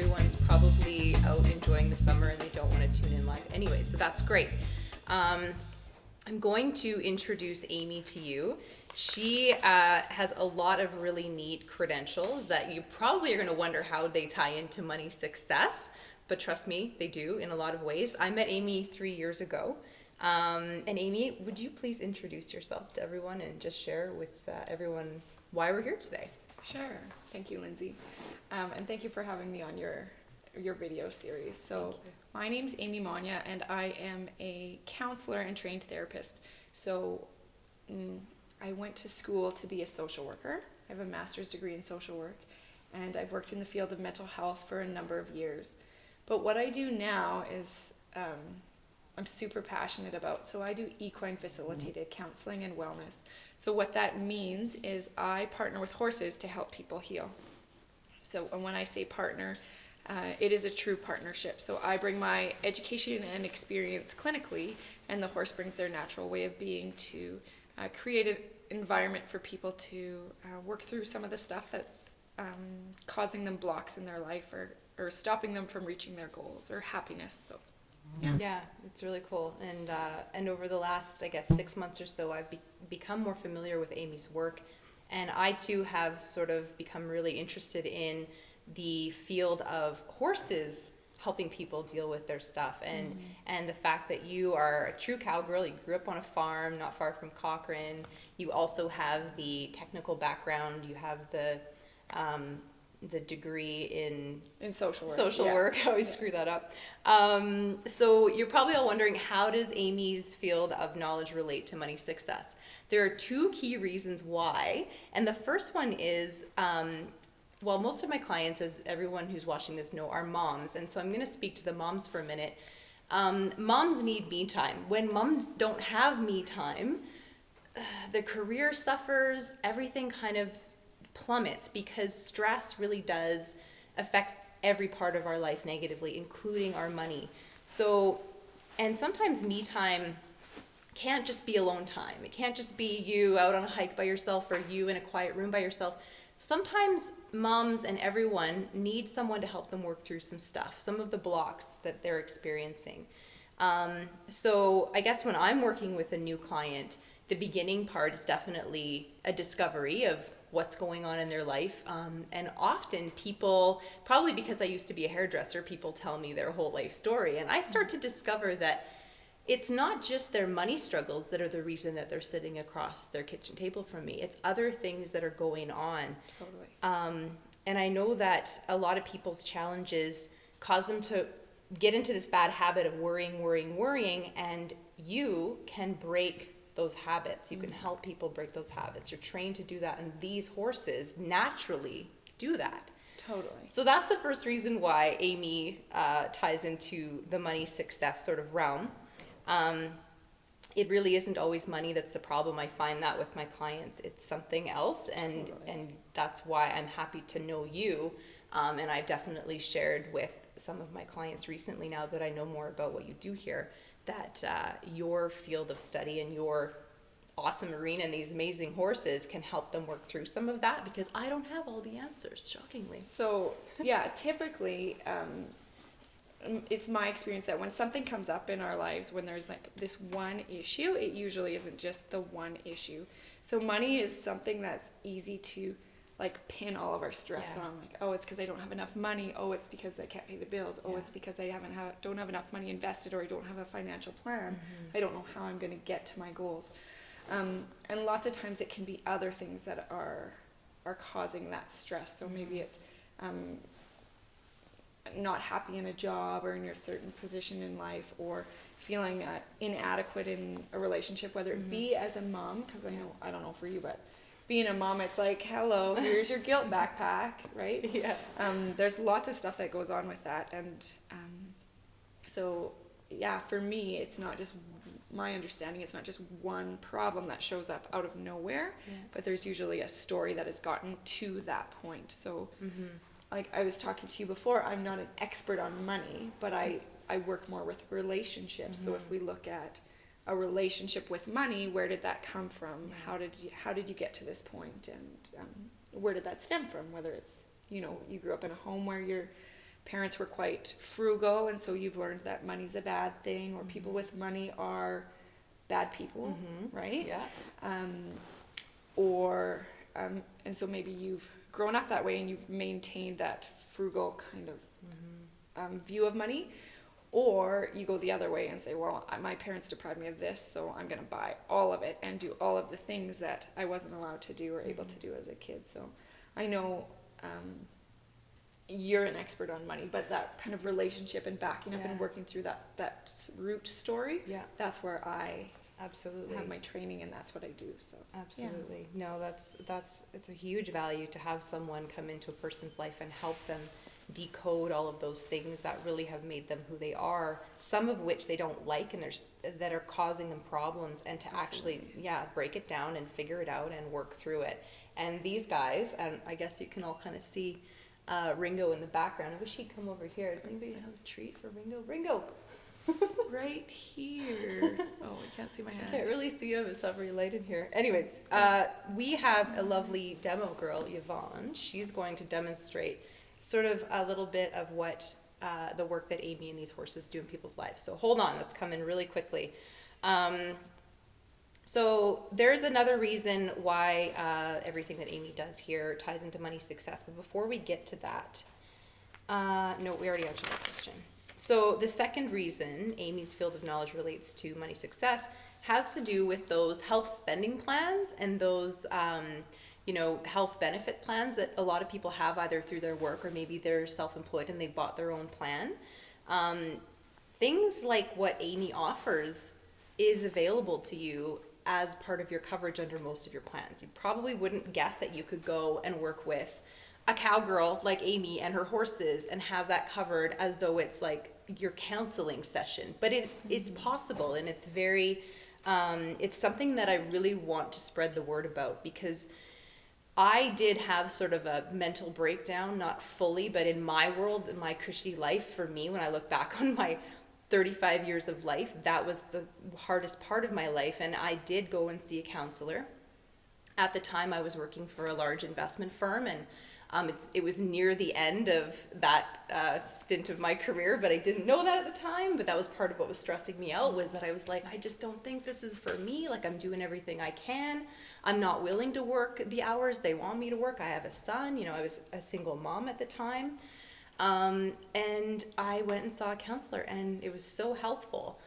everyone's probably out enjoying the summer and they don't want to tune in live anyway, so that's great. I'm going to introduce Amy to you. She has a lot of really neat credentials that you probably are going to wonder how they tie into money success, but trust me, they do in a lot of ways. I met Amy 3 years ago. And Amy, would you please introduce yourself to everyone and just share with everyone why we're here today? Sure. Thank you, Lyndsie. And thank you for having me on your video series. So my name's Amy Manya, and I am a counselor and trained therapist. So I went to school to be a social worker. I have a master's degree in social work, and I've worked in the field of mental health for a number of years. But what I do now is I'm super passionate about. So I do equine facilitated counseling and wellness. So what that means is I partner with horses to help people heal. So and when I say partner, it is a true partnership. So I bring my education and experience clinically, and the horse brings their natural way of being to create an environment for people to work through some of the stuff that's causing them blocks in their life or stopping them from reaching their goals or happiness. So yeah, it's really cool. And over the last, I guess, 6 months or so, I've become more familiar with Amy's work, and I too have sort of become really interested in the field of horses helping people deal with their stuff, and the fact that you are a true cowgirl. You grew up on a farm not far from Cochrane. You also have the technical background. You have the degree in social work. I always screw that up. So you're probably all wondering, how does Amy's field of knowledge relate to money success? There are two key reasons why, and the first one is, well, most of my clients, as everyone who's watching this know, are moms, and so I'm going to speak to the moms for a minute. Moms need me time. When moms don't have me time, the career suffers, everything kind of plummets, because stress really does affect every part of our life negatively, including our money. So, and sometimes me time can't just be alone time. It can't just be you out on a hike by yourself or you in a quiet room by yourself. Sometimes moms and everyone need someone to help them work through some stuff, some of the blocks that they're experiencing. So I guess when I'm working with a new client, the beginning part is definitely a discovery of what's going on in their life. And often people, probably because I used to be a hairdresser, people tell me their whole life story. And I start to discover that it's not just their money struggles that are the reason that they're sitting across their kitchen table from me. It's other things that are going on. Totally. And I know that a lot of people's challenges cause them to get into this bad habit of worrying, and you can break those habits. You can help people break those habits. You're trained to do that, and these horses naturally do that. Totally. So that's the first reason why Amy ties into the money success sort of realm. It really isn't always money that's the problem. I find that with my clients, it's something else, and Totally. and that's why I'm happy to know you. And I've definitely shared with some of my clients recently, now that I know more about what you do here, that your field of study and your awesome arena and these amazing horses can help them work through some of that, because I don't have all the answers, shockingly. So yeah, typically it's my experience that when something comes up in our lives, when there's like this one issue, it usually isn't just the one issue. So money is something that's easy to like pin all of our stress on. Like, oh, it's because I don't have enough money. Oh, it's because I can't pay the bills. Oh, it's because I don't have enough money invested, or I don't have a financial plan. I don't know how I'm going to get to my goals. And lots of times it can be other things that are causing that stress. So maybe it's not happy in a job or in your certain position in life, or feeling inadequate in a relationship, whether it be as a mom, because I don't know for you, but being a mom, it's like, hello, here's your guilt backpack, right? Yeah. There's lots of stuff that goes on with that, and so yeah, for me, it's not just my understanding. It's not just one problem that shows up out of nowhere, but there's usually a story that has gotten to that point. So, like I was talking to you before, I'm not an expert on money, but I work more with relationships. So if we look at a relationship with money, where did that come from? How did you get to this point? And where did that stem from? Whether it's, you grew up in a home where your parents were quite frugal, and so you've learned that money's a bad thing, or people with money are bad people, right? Yeah. And so maybe you've grown up that way and you've maintained that frugal kind of view of money, or you go the other way and say, well, my parents deprived me of this, so I'm going to buy all of it and do all of the things that I wasn't allowed to do or able to do as a kid. So I know you're an expert on money, but that kind of relationship and backing up and working through that root story, that's where I absolutely have my training, and that's what I do. So absolutely, no, it's a huge value to have someone come into a person's life and help them decode all of those things that really have made them who they are, some of which they don't like and that are causing them problems, and to actually break it down and figure it out and work through it. And these guys, and I guess you can all kind of see Ringo in the background. I wish he'd come over here. Does anybody have a treat for Ringo? right here. Oh, I can't see my hand. I can't really see him. It's not very light in here. Anyways, we have a lovely demo girl, Yvonne. She's going to demonstrate sort of a little bit of what the work that Amy and these horses do in people's lives. So hold on, let's come in really quickly. So there's another reason why everything that Amy does here ties into money success. But before we get to that, no, we already answered that question. So the second reason Amy's field of knowledge relates to money success has to do with those health spending plans and those health benefit plans that a lot of people have either through their work or maybe they're self-employed and they bought their own plan. Things like what Amy offers is available to you as part of your coverage under most of your plans. You probably wouldn't guess that you could go and work with a cowgirl like Amy and her horses and have that covered as though it's like your counseling session. But it's possible, and it's very, it's something that I really want to spread the word about, because I did have sort of a mental breakdown, not fully, but in my world, in my cushy life, for me, when I look back on my 35 years of life, that was the hardest part of my life. And I did go and see a counselor. At the time, I was working for a large investment firm, and it was near the end of that stint of my career, but I didn't know that at the time. But that was part of what was stressing me out, was that I was like, I just don't think this is for me. Like, I'm doing everything I can. I'm not willing to work the hours they want me to work. I have a son, I was a single mom at the time. And I went and saw a counselor, and it was so helpful.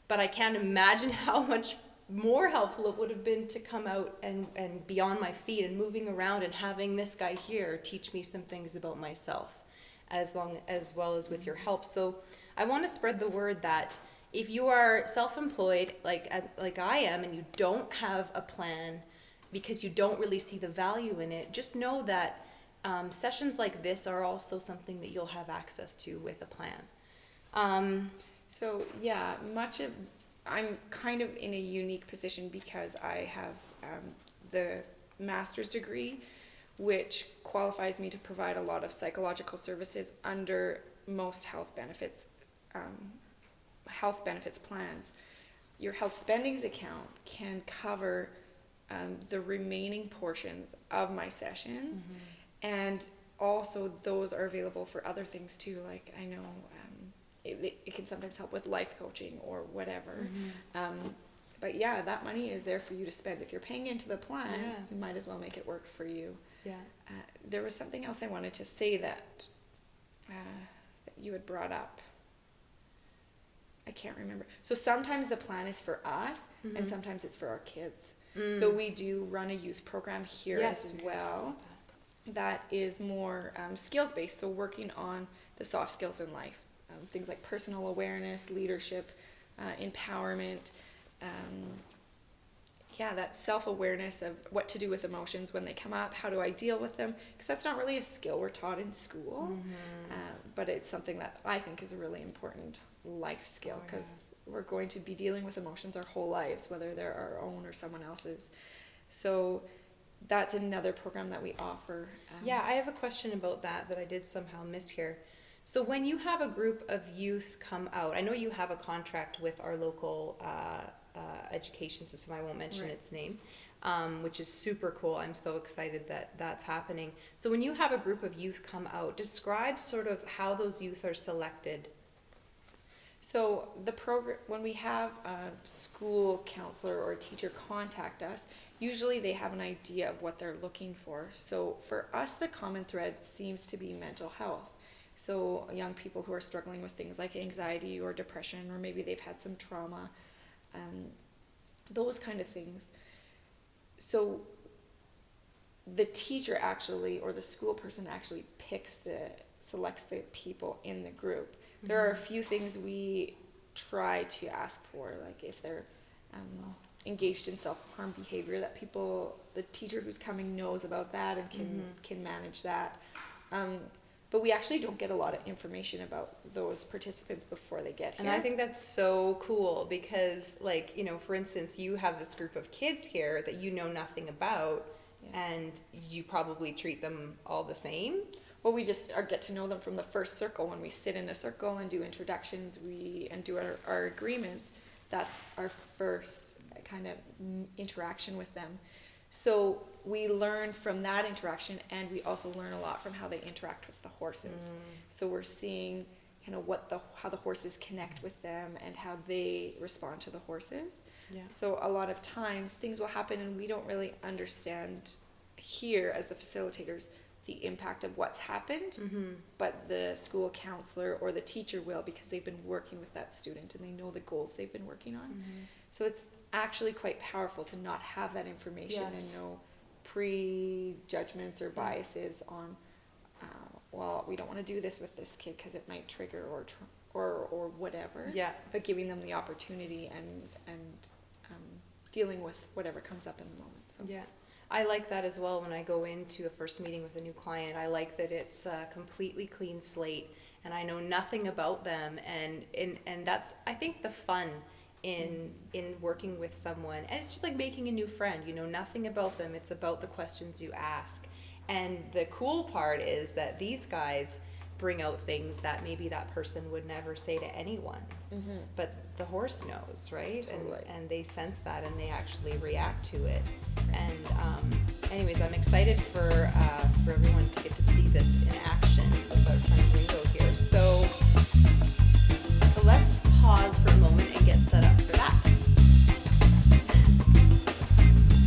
But I can't imagine how much more helpful it would have been to come out and be on my feet and moving around and having this guy here teach me some things about myself, as well as with your help. So I want to spread the word that if you are self-employed like I am, and you don't have a plan because you don't really see the value in it, just know that sessions like this are also something that you'll have access to with a plan. I'm kind of in a unique position because I have the master's degree, which qualifies me to provide a lot of psychological services under most health benefits plans. Your health spendings account can cover the remaining portions of my sessions, and also those are available for other things too. Like, I know it can sometimes help with life coaching or whatever. But yeah, that money is there for you to spend. If you're paying into the plan, you might as well make it work for you. There was something else I wanted to say that you had brought up. I can't remember. So sometimes the plan is for us, and sometimes it's for our kids. So we do run a youth program here as well. That is more skills-based, so working on the soft skills in life. Things like personal awareness, leadership, empowerment, that self-awareness of what to do with emotions when they come up, how do I deal with them, because that's not really a skill we're taught in school, but it's something that I think is a really important life skill, because we're going to be dealing with emotions our whole lives, whether they're our own or someone else's. So that's another program that we offer. I have a question about that I did somehow miss here. So when you have a group of youth come out, I know you have a contract with our local education system, I won't mention its name, which is super cool. I'm so excited that that's happening. So when you have a group of youth come out, describe sort of how those youth are selected. So the program, when we have a school counselor or a teacher contact us, usually they have an idea of what they're looking for. So for us, the common thread seems to be mental health. So young people who are struggling with things like anxiety or depression, or maybe they've had some trauma, those kind of things. So the teacher actually, or the school person actually selects the people in the group. There are a few things we try to ask for, like if they're engaged in self-harm behavior, that the teacher who's coming knows about that and can manage that. But we actually don't get a lot of information about those participants before they get here. And I think that's so cool because, like, you know, for instance, you have this group of kids here that you know nothing about, and you probably treat them all the same. Well, we just get to know them from the first circle. When we sit in a circle and do introductions, and do our agreements, that's our first kind of interaction with them. So we learn from that interaction, and we also learn a lot from how they interact with the horses. So we're seeing kind of how the horses connect with them and how they respond to the horses. Yeah. So a lot of times things will happen and we don't really understand here as the facilitators the impact of what's happened, but the school counselor or the teacher will, because they've been working with that student and they know the goals they've been working on. So it's actually quite powerful to not have that information and no prejudgments or biases on, well, we don't want to do this with this kid because it might trigger or whatever. Yeah. But giving them the opportunity and dealing with whatever comes up in the moment. So. Yeah. I like that as well when I go into a first meeting with a new client. I like that it's a completely clean slate and I know nothing about them, and that's, I think, the fun in working with someone. And it's just like making a new friend. You know nothing about them. It's about the questions you ask. And the cool part is that these guys bring out things that maybe that person would never say to anyone. But the horse knows, right? Totally. And they sense that and they actually react to it. And anyways, I'm excited for everyone to get to see this in action with our friend Ringo here. So let's pause for a moment and get set up for that.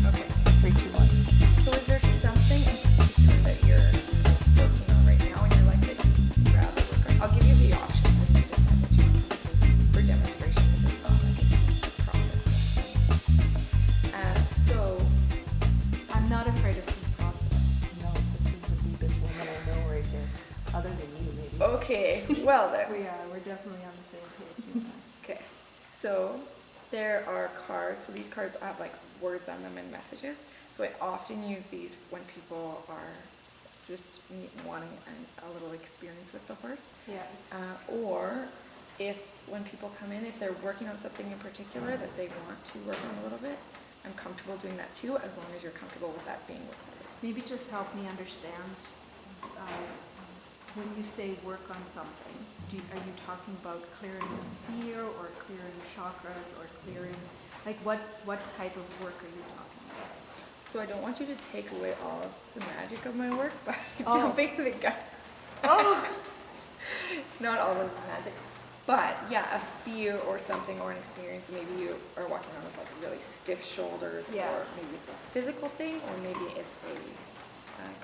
Okay. 3, 2, 1. So is there something in particular that you're working on right now and you're like, that you'd rather work on? I'll give you the options and you decide what you want. This is for demonstration. This is not like a process. So I'm not afraid of the process. No, this is the deepest woman I know right here. Other than you, maybe. Okay, well then. We are. We're definitely on the same page. Okay, so there are cards. So these cards have like words on them and messages. So I often use these when people are just wanting a little experience with the horse. Yeah. Or when people come in, if they're working on something in particular that they want to work on a little bit, I'm comfortable doing that too, as long as you're comfortable with that being recorded. Maybe just help me understand. When you say work on something, are you talking about clearing the fear or clearing chakras or clearing, like what type of work are you talking about? So I don't want you to take away all of the magic of my work by jumping the gun. Not all of the magic. But yeah, a fear or something or an experience, maybe you are walking around with like really stiff shoulders, or maybe it's a physical thing, or maybe it's a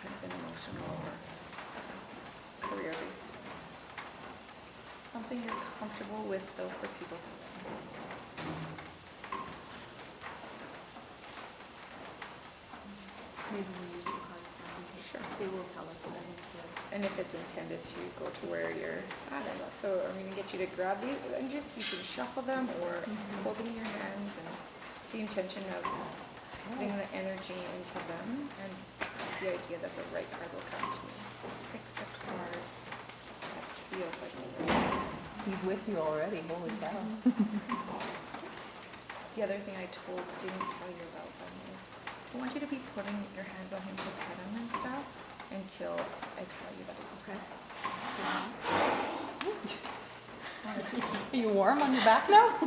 kind of an emotional or career-based. Something you're comfortable with though for people to learn. Maybe we use the cards now because they will tell us what I need to do. And if it's intended to go to where you're at. So I'm going to get you to grab these and you can shuffle them or hold them in your hands, and the intention of putting the energy into them and the idea that the right card will come to you. So pick the card that feels like the right. He's with you already, holy cow. The other thing I didn't tell you about them is I want you to be putting your hands on him to pet him and stuff until I tell you that it's okay. Are you warm on your back now?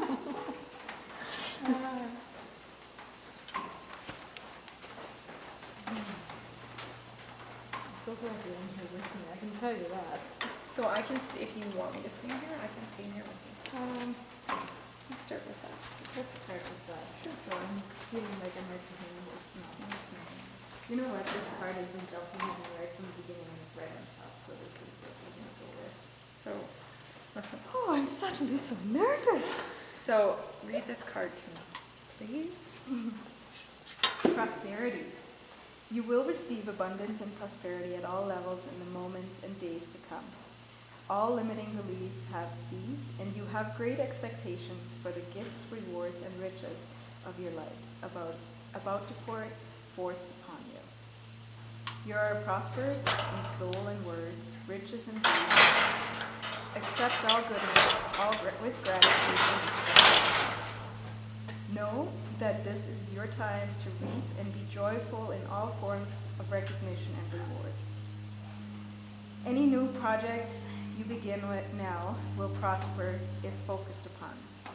so glad you're in here with me, I can tell you that. So I can, if you want me to stand here, I can stand here with you. Let's start with that. Let's start with that. Sure. So I'm feeling like I might be hearing voice now. You know what, this card has been jumping with me right from the beginning and it's right on top, so this is what we're gonna go with. So, oh, I'm suddenly so nervous. So read this card to me, please. Prosperity. You will receive abundance and prosperity at all levels in the moments and days to come. All limiting beliefs have ceased, and you have great expectations for the gifts, rewards, and riches of your life about to pour forth upon you. You are prosperous in soul and words, riches in deeds. Accept all goodness, with gratitude and acceptance. Know that this is your time to reap and be joyful in all forms of recognition and reward. Any new projects you begin with now will prosper if focused upon.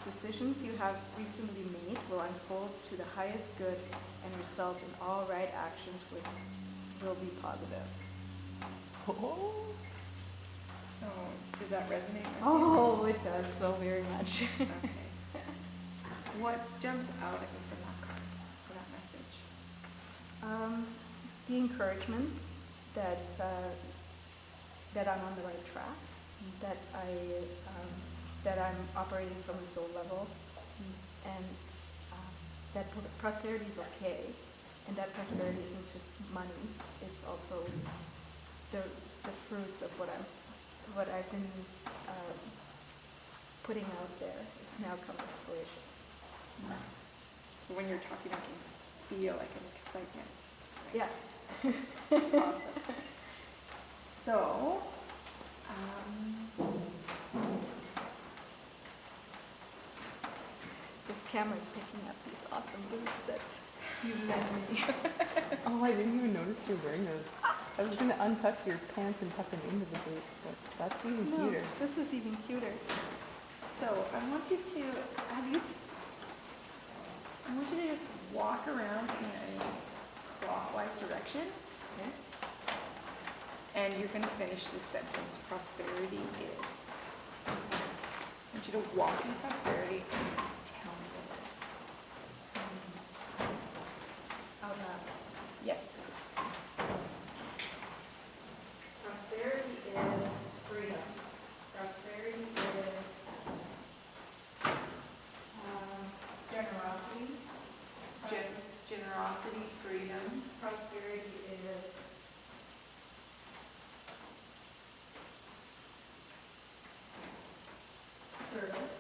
Decisions you have recently made will unfold to the highest good and result in all right actions which will be positive. Oh. So, does that resonate with you? Oh, it does so very much. Okay. What jumps out at you from that card, for that message? The encouragement that that I'm on the right track, that I'm operating from a soul level, and that prosperity is okay, and that prosperity isn't just money; it's also the fruits of what I've been putting out there. It's now coming to fruition. So when you're talking, I can feel like an excitement. Yeah. Awesome. So, this camera's picking up these awesome boots that you've lent me. Oh, I didn't even notice you were wearing those. I was going to untuck your pants and tuck them into the boots, but that's even No, cuter. this is even cuter. so I want you to just walk around in a clockwise direction. Okay. And you're going to finish this sentence. Prosperity is. So I want you to walk in prosperity and tell me what it is. Out loud. Yes, please. Prosperity is freedom. Prosperity is generosity. Generosity, freedom. Prosperity is service.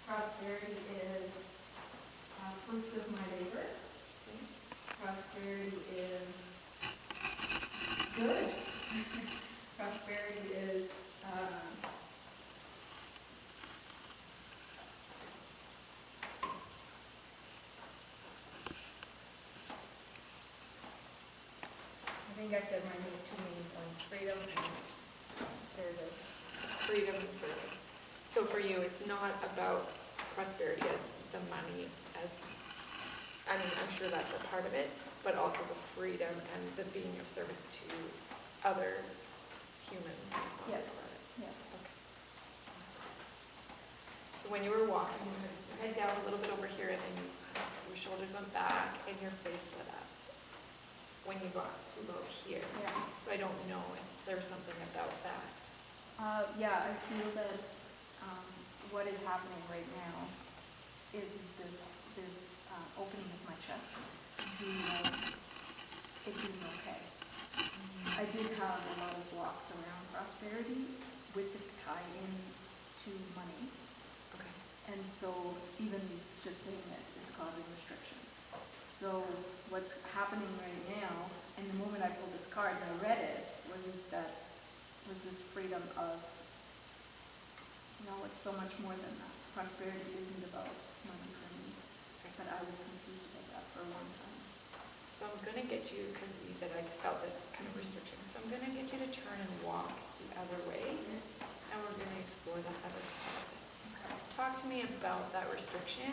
Prosperity is fruits of my labor. Prosperity is good. Prosperity is I think I said my two main points: freedom and service. Freedom and service. So for you, it's not about prosperity as the money, I'm sure that's a part of it, but also the freedom and the being of service to other humans on this planet. Yes. Okay. Awesome. So when you were walking, you had your head down a little bit over here, and then your shoulders went back, and your face lit up. When you got to about here. Yeah. So I don't know if there's something about that. Yeah, I feel that what is happening right now is this opening of my chest to it being okay. I did have a lot of blocks around prosperity with the tie in to money. Okay. And so even just saying it is causing restriction. So what's happening right now, and the moment I pulled this card and I read it, was this freedom of, it's so much more than that. Prosperity isn't about money for me, but I was confused about that for a long time. So I'm going to get you, because you said I felt this kind of restriction, so I'm going to get you to turn and walk the other way, and we're going to explore that other side of it. Okay. So talk to me about that restriction,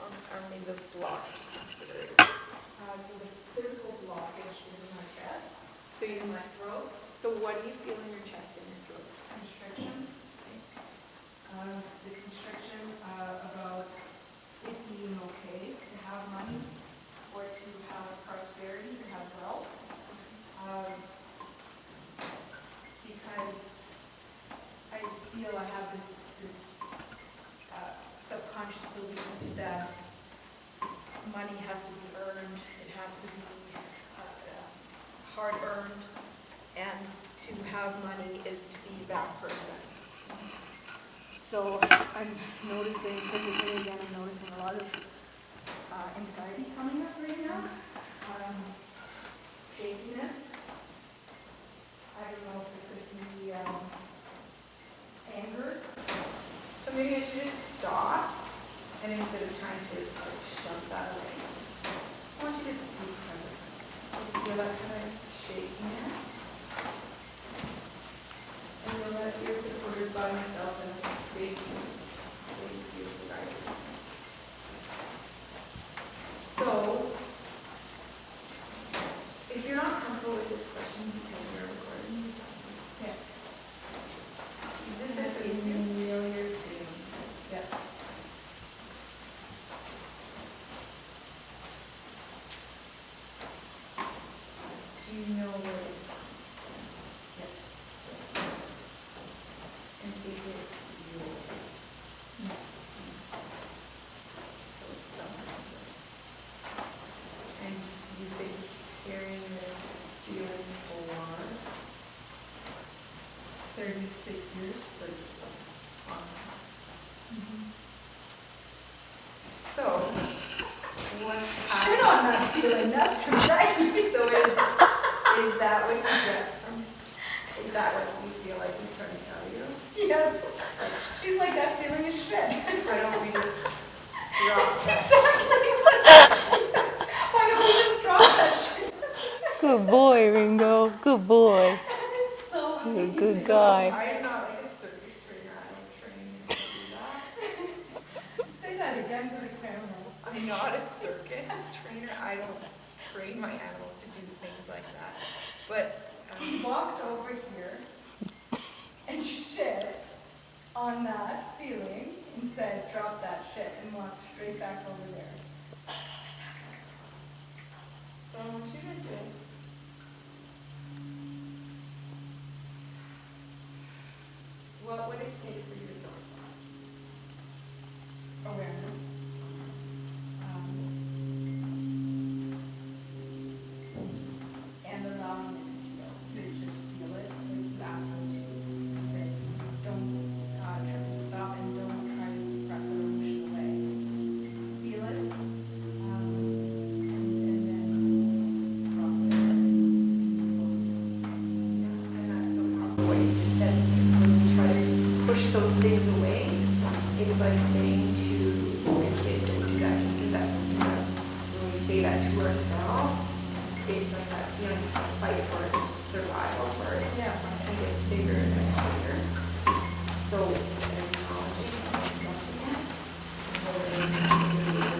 or maybe those blocks to prosperity. So the physical blockage is in my chest. So you in my throat. So what do you feel in your chest and your throat? Constriction. The constriction about it being okay to have money or to have prosperity, to have wealth. Because I feel I have this subconscious belief that money has to be earned, it has to be hard earned, and to have money is to be that person. So I'm noticing physically again, I'm noticing a lot of anxiety coming up right now, shakiness. I don't know if it could be anger. So maybe I should just stop, and instead of trying to like shove that away, I just want you to be present. So feel that kind of shakiness, and know that you're supported by myself and this big, beautiful guide. So, if you're not comfortable with this question because you're recording yourself, Yeah. is this a familiar feeling? Yes. Do you know where this comes from? Yes. And is it yours? No. So it's someone else's. And you've been carrying this feeling for 36 years. So, what's Shit on that feeling, that's right. So is that what you get from, is that what you feel like he's trying to tell you? Yes. He's like, that feeling is shit. Why don't we just drop That's that? exactly what it is. Why don't we just drop that shit? Good boy, Ringo. Good boy. That is so You're a amazing. good guy. I am not like a circus trainer, I don't train you to do that. Say that again to the camera. I'm not a circus trainer, I don't train my animals to do things like that. But, He walked over here and shit on that feeling and said, drop that shit, and walked straight back over there. so I want you to just what would it take for you to drop that? Awareness. And allowing it to just feel it. Like you asked me to say, don't try to stop and don't try to suppress it or push it away. Feel it, and then drop it. And that's so powerful what you just said, because when we try to push those things away, it's like saying to a kid, don't do that, don't do that, don't do that. When we say that to ourselves, it's like that feeling to fight for its survival, for its, and it gets bigger and bigger. So instead of acknowledging and accepting it, what are they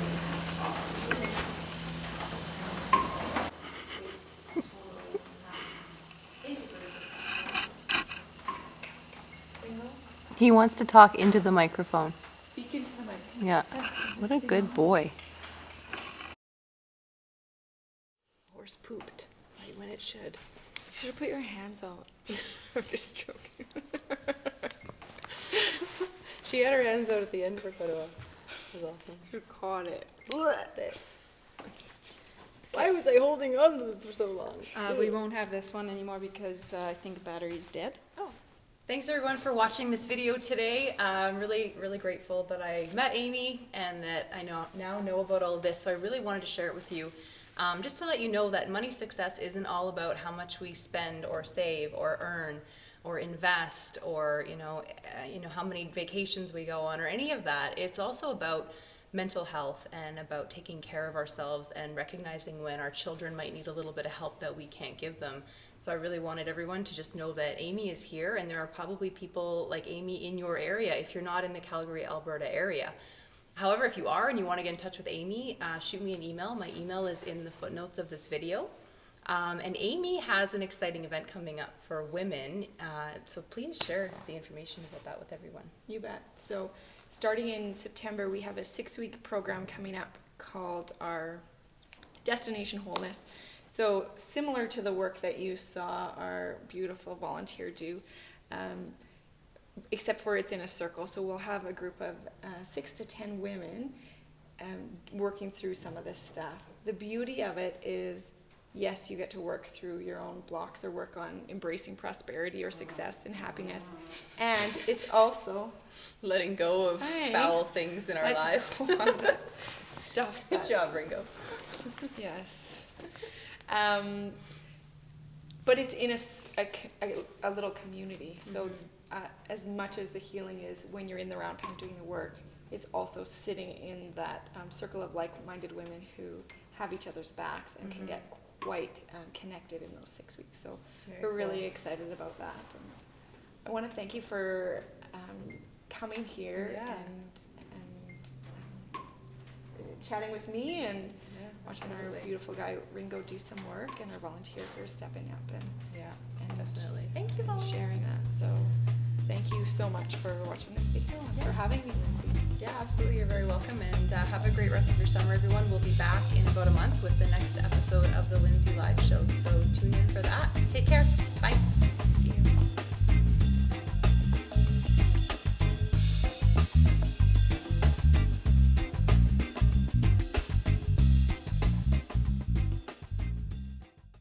He wants to talk into the microphone. Speak into the mic. Yeah. What a good boy. Horse pooped right when it should. You should have put your hands out. I'm just joking. She had her hands out at the end for quite a while. It was awesome. You caught it. Why was I holding on to this for so long? We won't have this one anymore because I think the battery's dead. Oh. Thanks everyone for watching this video today. I'm really grateful that I met Amy and that I now know about all of this. So I really wanted to share it with you. Just to let you know that money success isn't all about how much we spend or save or earn or invest or how many vacations we go on or any of that. It's also about mental health and about taking care of ourselves and recognizing when our children might need a little bit of help that we can't give them. So I really wanted everyone to just know that Amy is here, and there are probably people like Amy in your area if you're not in the Calgary, Alberta area. However, if you are and you want to get in touch with Amy, shoot me an email. My email is in the footnotes of this video. And Amy has an exciting event coming up for women, so please share the information about that with everyone. You bet. So starting in September, we have a 6-week program coming up called our Destination Wholeness. So similar to the work that you saw our beautiful volunteer do, except for it's in a circle. So we'll have a group of 6 to 10 women working through some of this stuff. The beauty of it is, yes, you get to work through your own blocks or work on embracing prosperity or success and happiness. And it's also letting go of foul things in our lives. Stuff. Good job, Ringo. Yes. But it's in a little community. So as much as the healing is when you're in the round pen doing the work, it's also sitting in that circle of like-minded women who have each other's backs and can get quite connected in those 6 weeks. So we're really excited about that. And I want to thank you for coming here and chatting with me and watching our beautiful guy Ringo do some work, and our volunteer for stepping up and definitely. Thanks for sharing that. So thank you so much for watching this video and for having me, Lyndsie. Yeah, absolutely. You're very welcome, and have a great rest of your summer, everyone. We'll be back in about a month with the next episode of the Lyndsie Live Show, so tune in for